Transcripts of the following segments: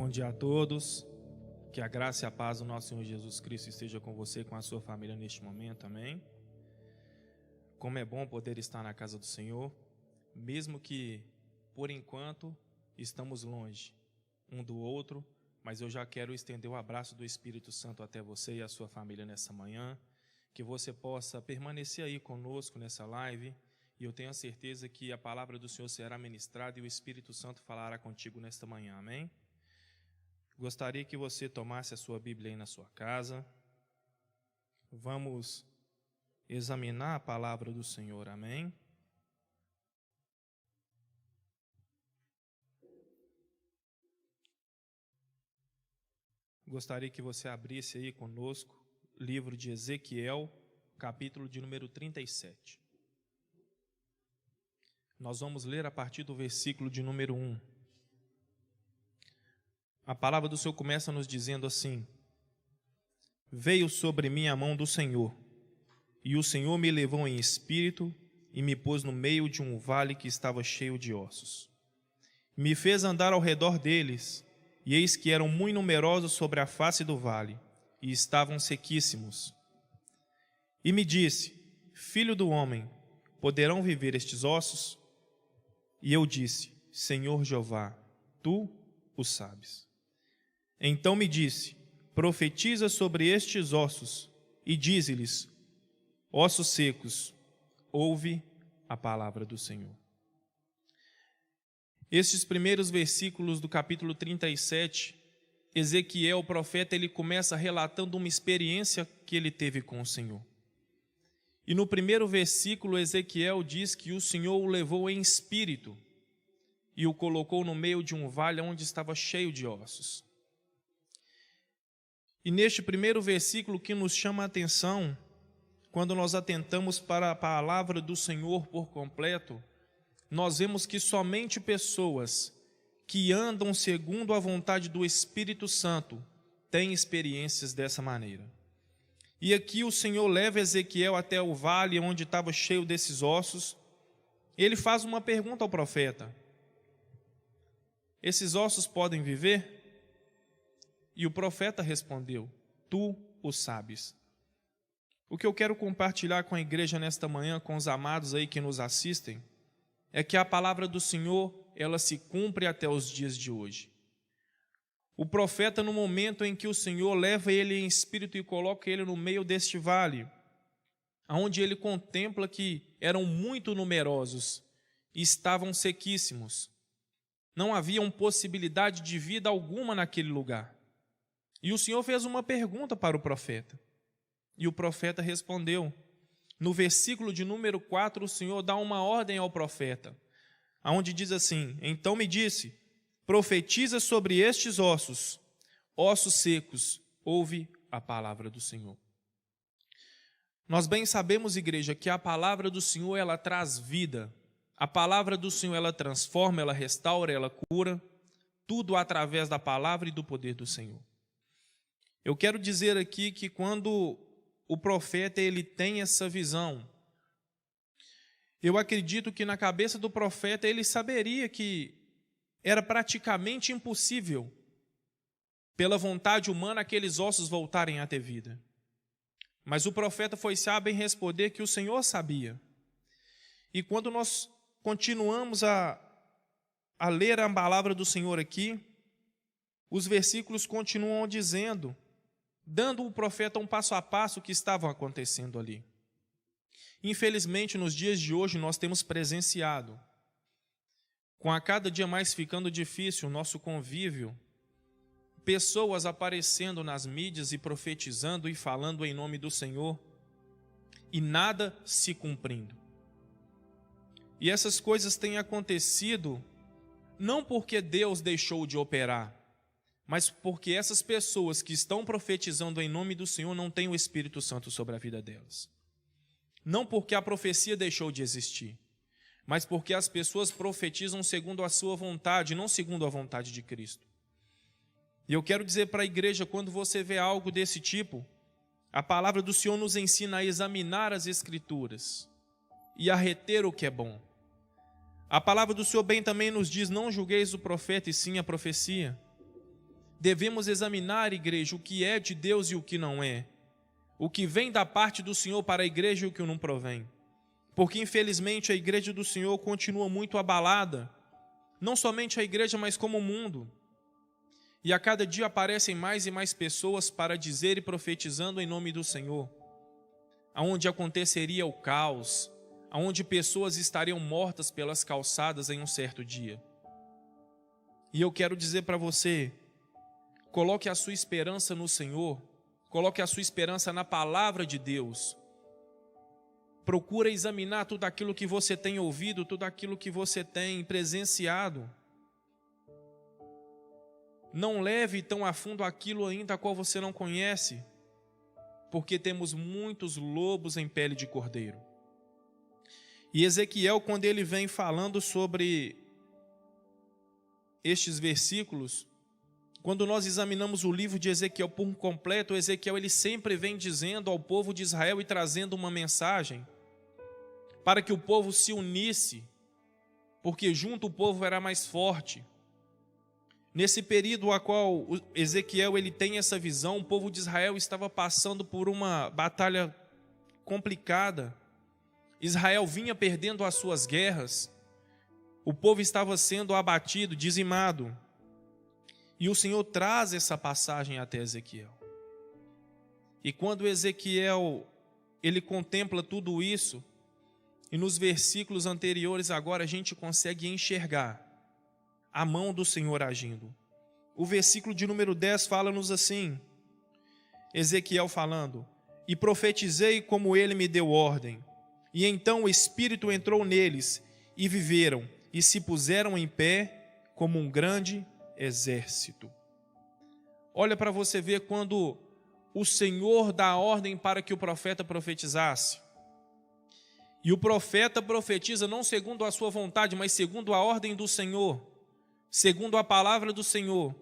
Bom dia a todos, que a graça e a paz do nosso Senhor Jesus Cristo esteja com você e com a sua família neste momento, amém? Como é bom poder estar na casa do Senhor, mesmo que, por enquanto, estamos longe um do outro, mas eu já quero estender o abraço do Espírito Santo até você e a sua família nessa manhã, que você possa permanecer aí conosco nessa live, e eu tenho a certeza que a palavra do Senhor será ministrada e o Espírito Santo falará contigo nesta manhã, amém? Gostaria que você tomasse a sua Bíblia aí na sua casa. Vamos examinar a palavra do Senhor, amém? Gostaria que você abrisse aí conosco o livro de Ezequiel, capítulo de número 37. Nós vamos ler a partir do versículo de número 1. A palavra do Senhor começa nos dizendo assim: Veio sobre mim a mão do Senhor, e o Senhor me levou em espírito e me pôs no meio de um vale que estava cheio de ossos. Me fez andar ao redor deles, e eis que eram muito numerosos sobre a face do vale, e estavam sequíssimos. E me disse: Filho do homem, poderão viver estes ossos? E eu disse: Senhor Jeová, tu o sabes. Então me disse: Profetiza sobre estes ossos, e dize-lhes: Ossos secos, ouve a palavra do Senhor. Estes primeiros versículos do capítulo 37, Ezequiel, o profeta, ele começa relatando uma experiência que ele teve com o Senhor. E no primeiro versículo, Ezequiel diz que o Senhor o levou em espírito e o colocou no meio de um vale onde estava cheio de ossos. E neste primeiro versículo que nos chama a atenção, quando nós atentamos para a palavra do Senhor por completo, nós vemos que somente pessoas que andam segundo a vontade do Espírito Santo têm experiências dessa maneira. E aqui o Senhor leva Ezequiel até o vale onde estava cheio desses ossos. Ele faz uma pergunta ao profeta: esses ossos podem viver? E o profeta respondeu: Tu o sabes. O que eu quero compartilhar com a igreja nesta manhã, com os amados aí que nos assistem, é que a palavra do Senhor, ela se cumpre até os dias de hoje. O profeta, no momento em que o Senhor leva ele em espírito e coloca ele no meio deste vale, onde ele contempla que eram muito numerosos e estavam sequíssimos. Não havia possibilidade de vida alguma naquele lugar. E o Senhor fez uma pergunta para o profeta. E o profeta respondeu. No versículo de número 4, o Senhor dá uma ordem ao profeta, onde diz assim: Então me disse: Profetiza sobre estes ossos, ossos secos, ouve a palavra do Senhor. Nós bem sabemos, igreja, que a palavra do Senhor, ela traz vida. A palavra do Senhor, ela transforma, ela restaura, ela cura, tudo através da palavra e do poder do Senhor. Eu quero dizer aqui que quando o profeta ele tem essa visão, eu acredito que na cabeça do profeta ele saberia que era praticamente impossível, pela vontade humana, aqueles ossos voltarem a ter vida. Mas o profeta foi sábio em responder que o Senhor sabia. E quando nós continuamos a ler a palavra do Senhor aqui, os versículos continuam dizendo, dando ao profeta um passo a passo que estava acontecendo ali. Infelizmente, nos dias de hoje, nós temos presenciado, com a cada dia mais ficando difícil o nosso convívio, pessoas aparecendo nas mídias e profetizando e falando em nome do Senhor, e nada se cumprindo. E essas coisas têm acontecido não porque Deus deixou de operar, mas porque essas pessoas que estão profetizando em nome do Senhor não têm o Espírito Santo sobre a vida delas. Não porque a profecia deixou de existir, mas porque as pessoas profetizam segundo a sua vontade, não segundo a vontade de Cristo. E eu quero dizer para a igreja, quando você vê algo desse tipo, a palavra do Senhor nos ensina a examinar as Escrituras e a reter o que é bom. A palavra do Senhor bem também nos diz: não julgueis o profeta e sim a profecia. Devemos examinar, igreja, o que é de Deus e o que não é. O que vem da parte do Senhor para a igreja e o que não provém. Porque, infelizmente, a igreja do Senhor continua muito abalada. Não somente a igreja, mas como o mundo. E a cada dia aparecem mais e mais pessoas para dizer e profetizando em nome do Senhor. Aonde aconteceria o caos, aonde pessoas estariam mortas pelas calçadas em um certo dia. E eu quero dizer para você, coloque a sua esperança no Senhor, coloque a sua esperança na palavra de Deus. Procura examinar tudo aquilo que você tem ouvido, tudo aquilo que você tem presenciado. Não leve tão a fundo aquilo ainda a qual você não conhece, porque temos muitos lobos em pele de cordeiro. E Ezequiel, quando ele vem falando sobre estes versículos, quando nós examinamos o livro de Ezequiel por completo, Ezequiel ele sempre vem dizendo ao povo de Israel e trazendo uma mensagem para que o povo se unisse, porque junto o povo era mais forte. Nesse período a qual Ezequiel ele tem essa visão, o povo de Israel estava passando por uma batalha complicada. Israel vinha perdendo as suas guerras, o povo estava sendo abatido, dizimado. E o Senhor traz essa passagem até Ezequiel. E quando Ezequiel ele contempla tudo isso, e nos versículos anteriores agora a gente consegue enxergar a mão do Senhor agindo. O versículo de número 10 fala-nos assim, Ezequiel falando, e profetizei como ele me deu ordem, e então o Espírito entrou neles, e viveram, e se puseram em pé como um grande exército. Olha para você ver quando o Senhor dá ordem para que o profeta profetizasse. E o profeta profetiza não segundo a sua vontade, mas segundo a ordem do Senhor, segundo a palavra do Senhor.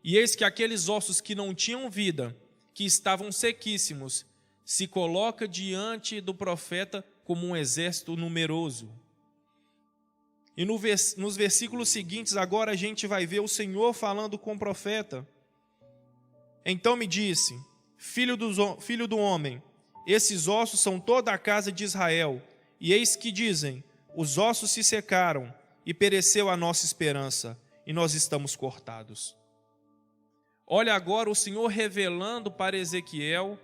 E eis que aqueles ossos que não tinham vida, que estavam sequíssimos, se coloca diante do profeta como um exército numeroso. E nos versículos seguintes, agora a gente vai ver o Senhor falando com o profeta. Então me disse, filho do homem, esses ossos são toda a casa de Israel. E eis que dizem, os ossos se secaram, e pereceu a nossa esperança, e nós estamos cortados. Olha agora o Senhor revelando para Ezequiel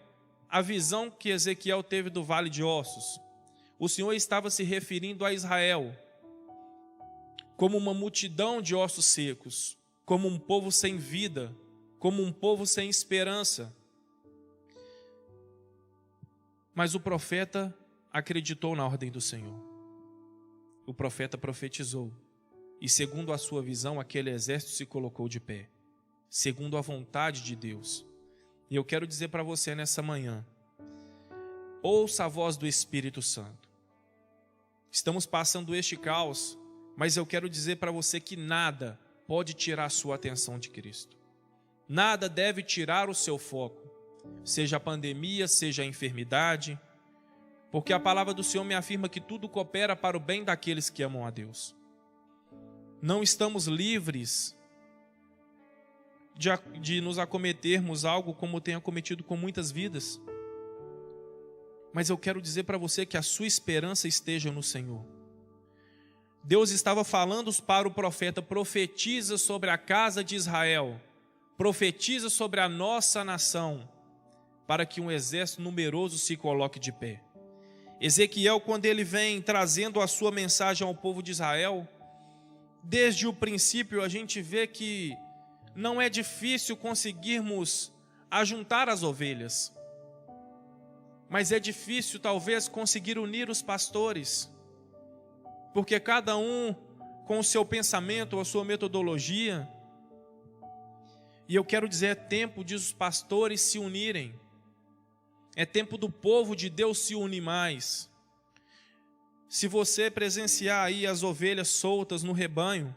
a visão que Ezequiel teve do vale de ossos. O Senhor estava se referindo a Israel como uma multidão de ossos secos, como um povo sem vida, como um povo sem esperança. Mas o profeta acreditou na ordem do Senhor. O profeta profetizou, e segundo a sua visão, aquele exército se colocou de pé, segundo a vontade de Deus. E eu quero dizer para você nessa manhã, ouça a voz do Espírito Santo. Estamos passando este caos, mas eu quero dizer para você que nada pode tirar a sua atenção de Cristo. Nada deve tirar o seu foco, seja a pandemia, seja a enfermidade, porque a palavra do Senhor me afirma que tudo coopera para o bem daqueles que amam a Deus. Não estamos livres de nos acometermos algo como tem acometido com muitas vidas. Mas eu quero dizer para você que a sua esperança esteja no Senhor. Deus estava falando para o profeta, profetiza sobre a casa de Israel, profetiza sobre a nossa nação, para que um exército numeroso se coloque de pé. Ezequiel, quando ele vem trazendo a sua mensagem ao povo de Israel, desde o princípio a gente vê que não é difícil conseguirmos ajuntar as ovelhas, mas é difícil talvez conseguir unir os pastores, porque cada um com o seu pensamento, a sua metodologia. E eu quero dizer, é tempo de os pastores se unirem. É tempo do povo de Deus se unir mais. Se você presenciar aí as ovelhas soltas no rebanho,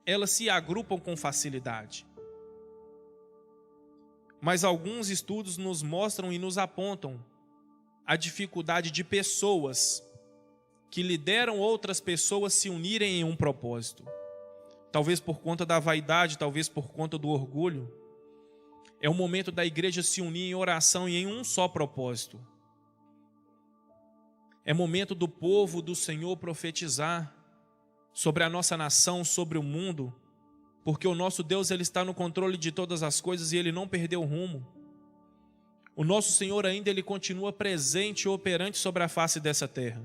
elas se agrupam com facilidade. Mas alguns estudos nos mostram e nos apontam a dificuldade de pessoas que lideram outras pessoas se unirem em um propósito. talvez por conta da vaidade, talvez por conta do orgulho. É o momento da igreja se unir em oração e em um só propósito. É momento do povo do Senhor profetizar sobre a nossa nação, sobre o mundo, porque o nosso Deus, Ele está no controle de todas as coisas e Ele não perdeu o rumo. O nosso Senhor ainda, Ele continua presente e operante sobre a face dessa terra.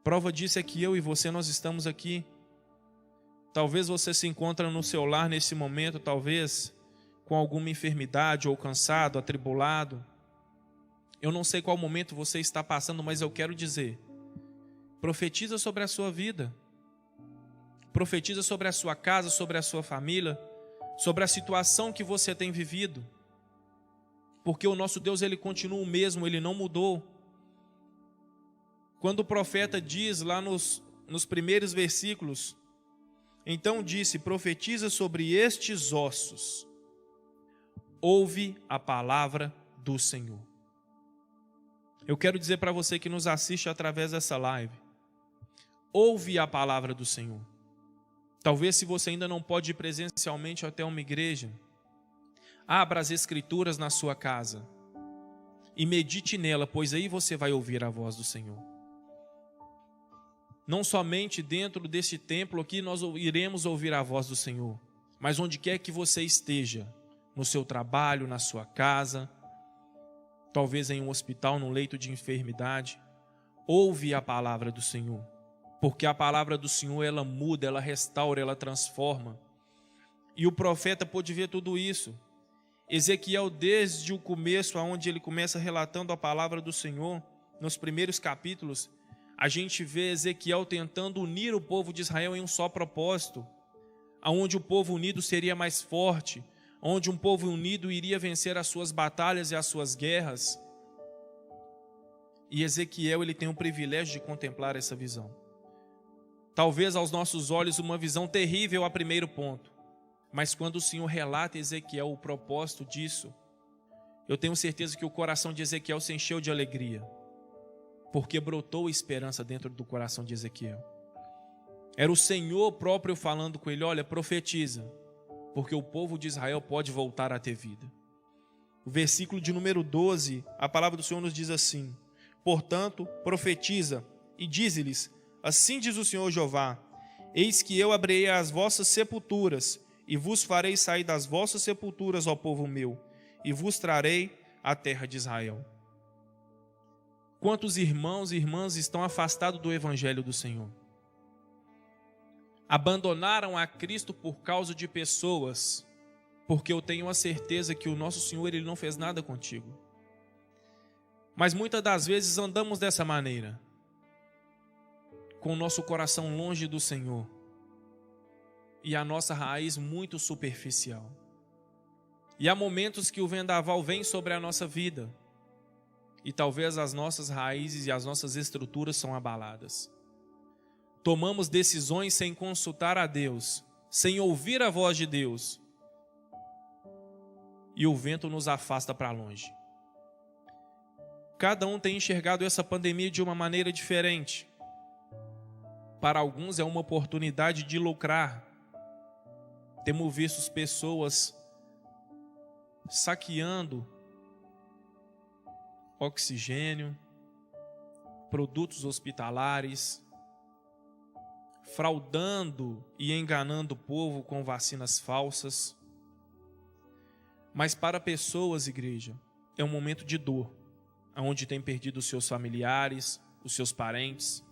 Prova disso é que eu e você, nós estamos aqui. Talvez você se encontre no seu lar nesse momento, talvez com alguma enfermidade, ou cansado, atribulado. Eu não sei qual momento você está passando, mas eu quero dizer, profetiza sobre a sua vida. Profetiza sobre a sua casa, sobre a sua família, sobre a situação que você tem vivido. Porque o nosso Deus, Ele continua o mesmo, Ele não mudou. Quando o profeta diz lá nos primeiros versículos, então disse, profetiza sobre estes ossos, ouve a palavra do Senhor. Eu quero dizer para você que nos assiste através dessa live, ouve a palavra do Senhor. Talvez se você ainda não pode ir presencialmente até uma igreja, abra as escrituras na sua casa e medite nela, pois aí você vai ouvir a voz do Senhor. Não somente dentro deste templo aqui nós iremos ouvir a voz do Senhor, mas onde quer que você esteja, no seu trabalho, na sua casa, talvez em um hospital, num leito de enfermidade, ouve a palavra do Senhor. Porque a palavra do Senhor, ela muda, ela restaura, ela transforma. E o profeta pôde ver tudo isso. Ezequiel, desde o começo, onde ele começa relatando a palavra do Senhor, nos primeiros capítulos, a gente vê Ezequiel tentando unir o povo de Israel em um só propósito, onde o povo unido seria mais forte, onde um povo unido iria vencer as suas batalhas e as suas guerras. E Ezequiel, ele tem o privilégio de contemplar essa visão. Talvez aos nossos olhos uma visão terrível a primeiro ponto, mas quando o Senhor relata a Ezequiel o propósito disso, eu tenho certeza que o coração de Ezequiel se encheu de alegria, porque brotou esperança dentro do coração de Ezequiel. Era o Senhor próprio falando com ele, olha, profetiza, porque o povo de Israel pode voltar a ter vida. O versículo de número 12, a palavra do Senhor nos diz assim, portanto, profetiza e dize-lhes, assim diz o Senhor Jeová, eis que eu abrirei as vossas sepulturas, e vos farei sair das vossas sepulturas, ó povo meu, e vos trarei a terra de Israel. Quantos irmãos e irmãs estão afastados do Evangelho do Senhor? Abandonaram a Cristo por causa de pessoas, porque eu tenho a certeza que o nosso Senhor, Ele não fez nada contigo. Mas muitas das vezes andamos dessa maneira, com o nosso coração longe do Senhor e a nossa raiz muito superficial. E há momentos que o vendaval vem sobre a nossa vida e talvez as nossas raízes e as nossas estruturas são abaladas. Tomamos decisões sem consultar a Deus, sem ouvir a voz de Deus, e o vento nos afasta para longe. Cada um tem enxergado essa pandemia de uma maneira diferente. Para alguns é uma oportunidade de lucrar. Temos visto pessoas saqueando oxigênio, produtos hospitalares, fraudando e enganando o povo com vacinas falsas. Mas para pessoas, igreja, é um momento de dor, onde tem perdido os seus familiares, os seus parentes.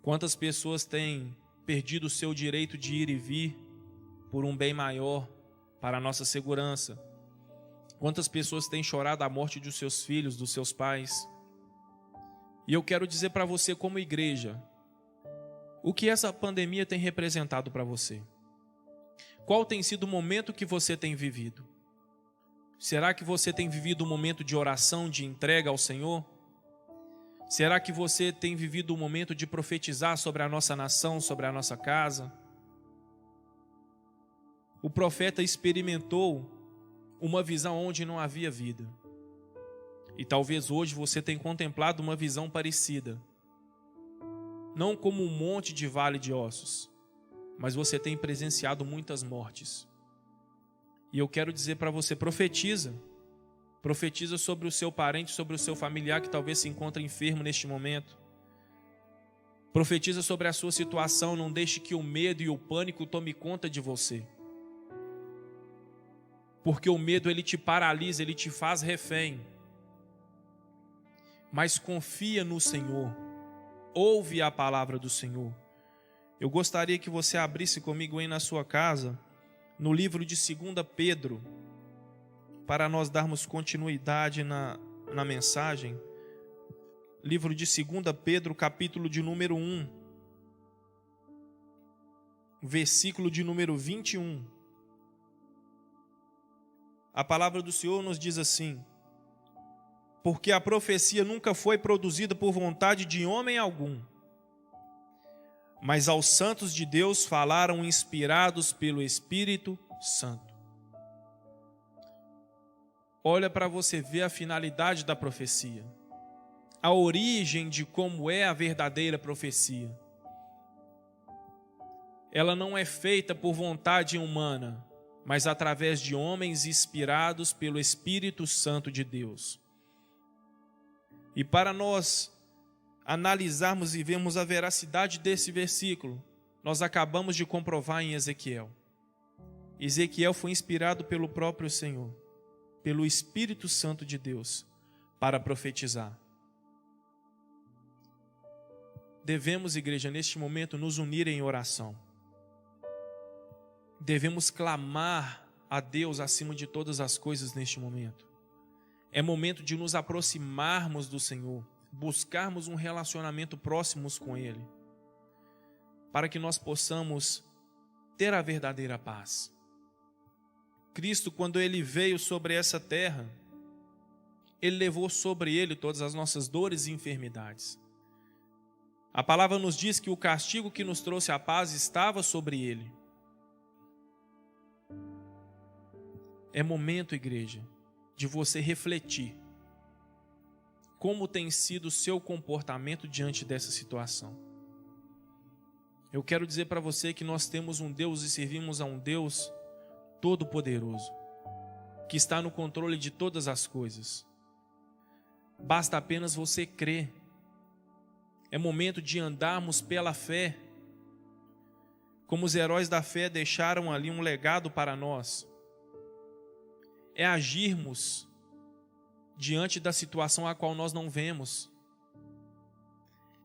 Quantas pessoas têm perdido o seu direito de ir e vir por um bem maior para a nossa segurança? Quantas pessoas têm chorado a morte dos seus filhos, dos seus pais? E eu quero dizer para você como igreja, o que essa pandemia tem representado para você? Qual tem sido o momento que você tem vivido? Será que você tem vivido um momento de oração, de entrega ao Senhor? Será que você tem vivido um momento de profetizar sobre a nossa nação, sobre a nossa casa? O profeta experimentou uma visão onde não havia vida. E talvez hoje você tenha contemplado uma visão parecida. Não como um monte de vale de ossos, mas você tem presenciado muitas mortes. E eu quero dizer para você, profetiza. Profetiza sobre o seu parente, sobre o seu familiar que talvez se encontre enfermo neste momento. Profetiza sobre a sua situação, não deixe que o medo e o pânico tome conta de você. Porque o medo ele te paralisa, ele te faz refém. Mas confia no Senhor. Ouve a palavra do Senhor. Eu gostaria que você abrisse comigo aí na sua casa, no livro de 2 Pedro, para nós darmos continuidade na mensagem. Livro de 2 Pedro, capítulo de número 1, versículo de número 21. A palavra do Senhor nos diz assim: porque a profecia nunca foi produzida por vontade de homem algum, mas aos santos de Deus falaram inspirados pelo Espírito Santo. Olha para você ver a finalidade da profecia, a origem de como é a verdadeira profecia. Ela não é feita por vontade humana, mas através de homens inspirados pelo Espírito Santo de Deus. E para nós analisarmos e vermos a veracidade desse versículo, nós acabamos de comprovar em Ezequiel. Ezequiel foi inspirado pelo próprio Senhor, pelo Espírito Santo de Deus, para profetizar. Devemos, igreja, neste momento nos unir em oração. Devemos clamar a Deus acima de todas as coisas neste momento. É momento de nos aproximarmos do Senhor, buscarmos um relacionamento próximos com Ele, para que nós possamos ter a verdadeira paz. Cristo, quando Ele veio sobre essa terra, Ele levou sobre Ele todas as nossas dores e enfermidades. A palavra nos diz que o castigo que nos trouxe a paz estava sobre Ele. É momento, igreja, de você refletir como tem sido o seu comportamento diante dessa situação. Eu quero dizer para você que nós temos um Deus e servimos a um Deus todo-poderoso, que está no controle de todas as coisas. Basta apenas você crer. É momento de andarmos pela fé, como os heróis da fé deixaram ali um legado para nós. É agirmos diante da situação a qual nós não vemos.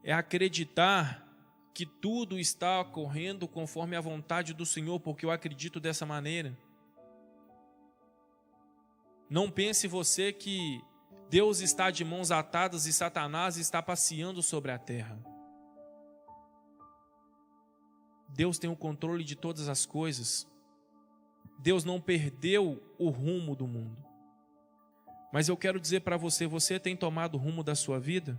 É acreditar que tudo está ocorrendo conforme a vontade do Senhor, porque eu acredito dessa maneira. Não pense você que Deus está de mãos atadas e Satanás está passeando sobre a terra. Deus tem o controle de todas as coisas. Deus não perdeu o rumo do mundo. Mas eu quero dizer para você, você tem tomado o rumo da sua vida?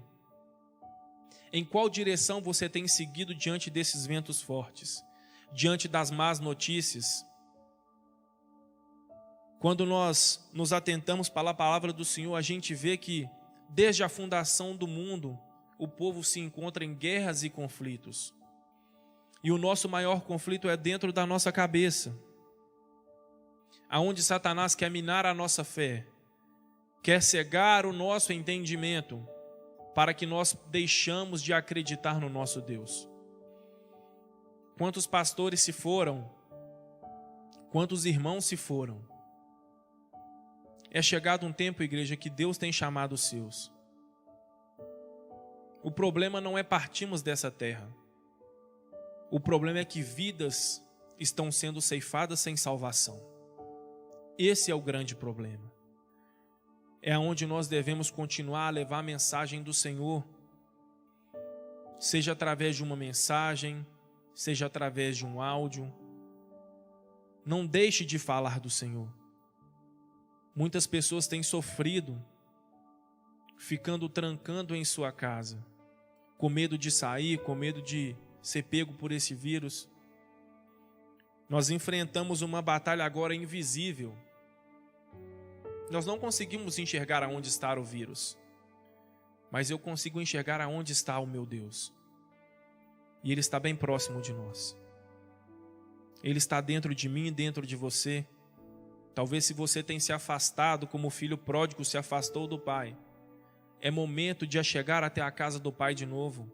Em qual direção você tem seguido diante desses ventos fortes? Diante das más notícias? Quando nós nos atentamos para a palavra do Senhor, a gente vê que desde a fundação do mundo, o povo se encontra em guerras e conflitos. E o nosso maior conflito é dentro da nossa cabeça, aonde Satanás quer minar a nossa fé, quer cegar o nosso entendimento, para que nós deixamos de acreditar no nosso Deus. Quantos pastores se foram? Quantos irmãos se foram? É chegado um tempo, igreja, que Deus tem chamado os seus. O problema não é partirmos dessa terra. O problema é que vidas estão sendo ceifadas sem salvação. Esse é o grande problema. É onde nós devemos continuar a levar a mensagem do Senhor, seja através de uma mensagem, seja através de um áudio. Não deixe de falar do Senhor. Muitas pessoas têm sofrido, ficando trancando em sua casa, com medo de sair, com medo de ser pego por esse vírus. Nós enfrentamos uma batalha agora invisível. Nós não conseguimos enxergar aonde está o vírus, mas eu consigo enxergar aonde está o meu Deus. E Ele está bem próximo de nós. Ele está dentro de mim e dentro de você. Talvez se você tem se afastado como o filho pródigo se afastou do pai, é momento de chegar até a casa do pai de novo.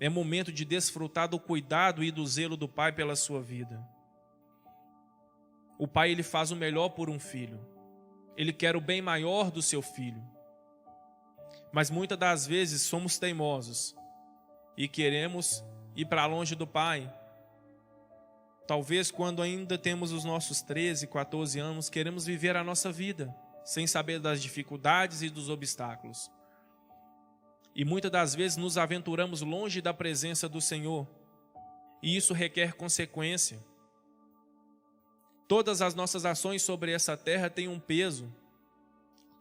É momento de desfrutar do cuidado e do zelo do pai pela sua vida. O pai, ele faz o melhor por um filho. Ele quer o bem maior do seu filho. Mas muitas das vezes somos teimosos e queremos ir para longe do pai. Talvez quando ainda temos os nossos 13, 14 anos, queremos viver a nossa vida, sem saber das dificuldades e dos obstáculos. E muitas das vezes nos aventuramos longe da presença do Senhor. E isso requer consequência. Todas as nossas ações sobre essa terra têm um peso.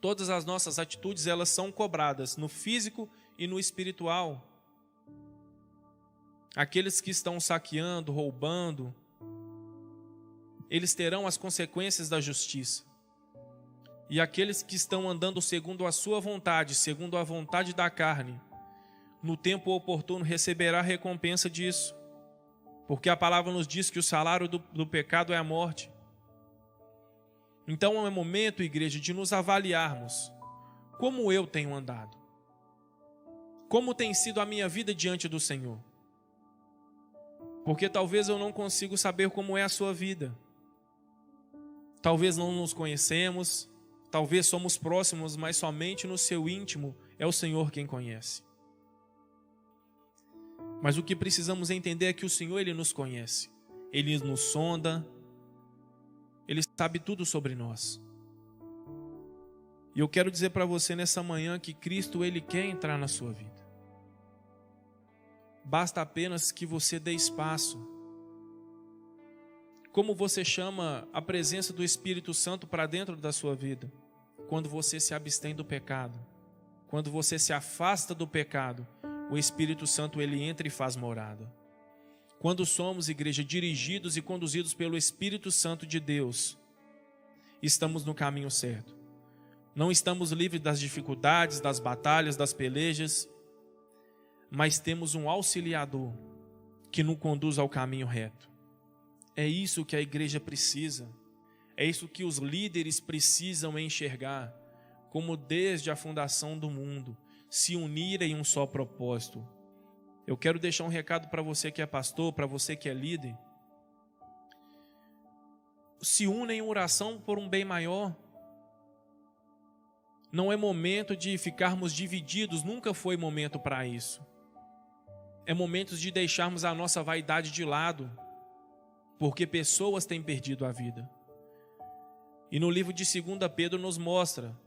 Todas as nossas atitudes, elas são cobradas no físico e no espiritual. Aqueles que estão saqueando, roubando, eles terão as consequências da justiça. E aqueles que estão andando segundo a sua vontade, segundo a vontade da carne, no tempo oportuno receberá a recompensa disso. Porque a palavra nos diz que o salário do pecado é a morte. Então é momento, igreja, de nos avaliarmos. Como eu tenho andado? Como tem sido a minha vida diante do Senhor? Porque talvez eu não consiga saber como é a sua vida. Talvez não nos conhecemos, talvez somos próximos, mas somente no seu íntimo é o Senhor quem conhece. Mas o que precisamos entender é que o Senhor, Ele nos conhece. Ele nos sonda. Ele sabe tudo sobre nós. E eu quero dizer para você nessa manhã que Cristo, Ele quer entrar na sua vida. Basta apenas que você dê espaço. Como você chama a presença do Espírito Santo para dentro da sua vida? Quando você se abstém do pecado. Quando você se afasta do pecado, o Espírito Santo, ele entra e faz morada. Quando somos, igreja, dirigidos e conduzidos pelo Espírito Santo de Deus, estamos no caminho certo. Não estamos livres das dificuldades, das batalhas, das pelejas, mas temos um auxiliador que nos conduz ao caminho reto. É isso que a igreja precisa. É isso que os líderes precisam enxergar, como desde a fundação do mundo, se unirem em um só propósito. Eu quero deixar um recado para você que é pastor, para você que é líder. Se unem em oração por um bem maior. Não é momento de ficarmos divididos, nunca foi momento para isso. É momento de deixarmos a nossa vaidade de lado, porque pessoas têm perdido a vida. E no livro de 2 Pedro nos mostra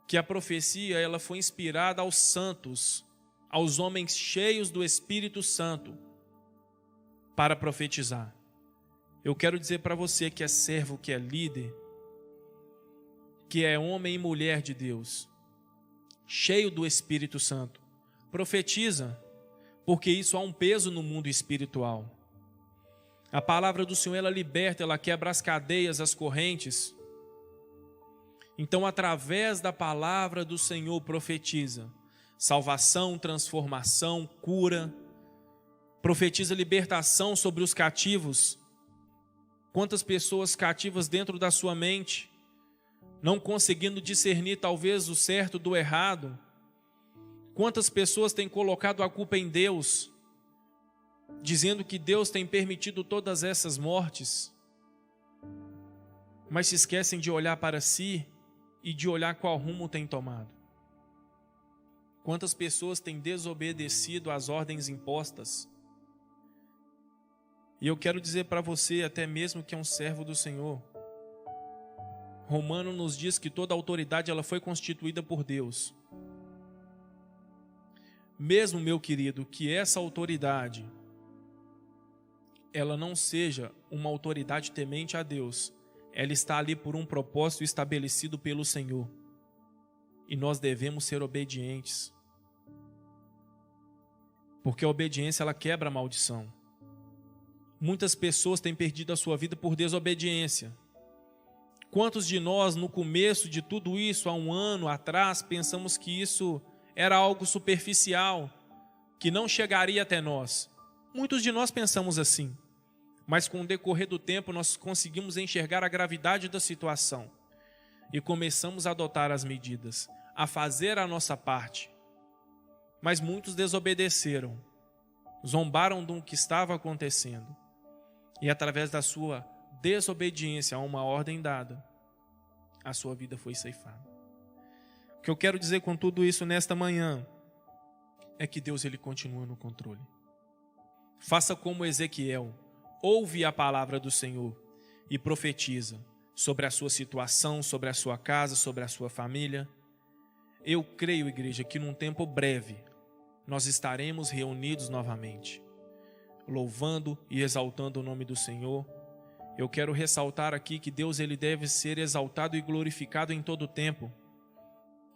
que a profecia, ela foi inspirada aos santos, aos homens cheios do Espírito Santo, para profetizar. Eu quero dizer para você que é servo, que é líder, que é homem e mulher de Deus, cheio do Espírito Santo, profetiza, porque isso há um peso no mundo espiritual. A palavra do Senhor, ela liberta, ela quebra as cadeias, as correntes. Então, através da palavra do Senhor, profetiza salvação, transformação, cura, profetiza libertação sobre os cativos. Quantas pessoas cativas dentro da sua mente, não conseguindo discernir talvez o certo do errado. Quantas pessoas têm colocado a culpa em Deus, dizendo que Deus tem permitido todas essas mortes, mas se esquecem de olhar para si e de olhar qual rumo tem tomado. Quantas pessoas têm desobedecido às ordens impostas? E eu quero dizer para você, até mesmo que é um servo do Senhor, Romano nos diz que toda autoridade ela foi constituída por Deus. Mesmo, meu querido, que essa autoridade ela não seja uma autoridade temente a Deus, ela está ali por um propósito estabelecido pelo Senhor. E nós devemos ser obedientes. Porque a obediência ela quebra a maldição. Muitas pessoas têm perdido a sua vida por desobediência. Quantos de nós, no começo de tudo isso, há um ano atrás, pensamos que isso era algo superficial, que não chegaria até nós? Muitos de nós pensamos assim. mas com o decorrer do tempo nós conseguimos enxergar a gravidade da situação e começamos a adotar as medidas, a fazer a nossa parte. Mas muitos desobedeceram, zombaram do que estava acontecendo e através da sua desobediência a uma ordem dada, a sua vida foi ceifada. O que eu quero dizer com tudo isso nesta manhã é que Deus ele continua no controle. Faça como Ezequiel, ouve a palavra do Senhor e profetiza sobre a sua situação, sobre a sua casa, sobre a sua família. Eu creio, igreja, que num tempo breve nós estaremos reunidos novamente, louvando e exaltando o nome do Senhor. Eu quero ressaltar aqui que Deus ele deve ser exaltado e glorificado em todo o tempo.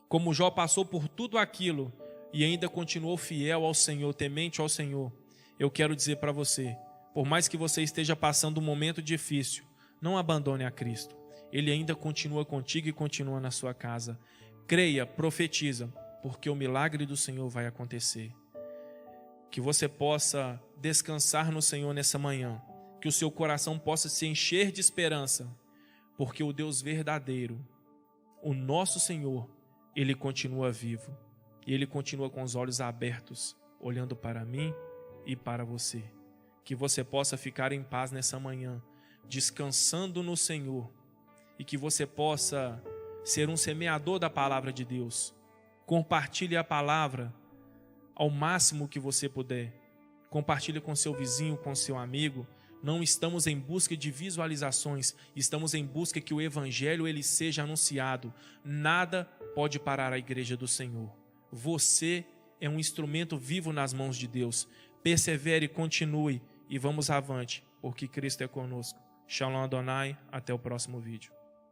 Como Jó passou por tudo aquilo e ainda continuou fiel ao Senhor, temente ao Senhor, eu quero dizer para você, por mais que você esteja passando um momento difícil, não abandone a Cristo. Ele ainda continua contigo e continua na sua casa. Creia, profetiza, porque o milagre do Senhor vai acontecer. Que você possa descansar no Senhor nessa manhã, que o seu coração possa se encher de esperança, porque o Deus verdadeiro, o nosso Senhor, Ele continua vivo e Ele continua com os olhos abertos, olhando para mim e para você. Que você possa ficar em paz nessa manhã, descansando no Senhor, e que você possa ser um semeador da palavra de Deus. Compartilhe a palavra ao máximo que você puder. Compartilhe com seu vizinho, com seu amigo. Não estamos em busca de visualizações, estamos em busca que o evangelho ele seja anunciado. Nada pode parar a igreja do Senhor. Você é um instrumento vivo nas mãos de Deus. Persevere, continue e vamos avante, porque Cristo é conosco. Shalom Adonai, até o próximo vídeo.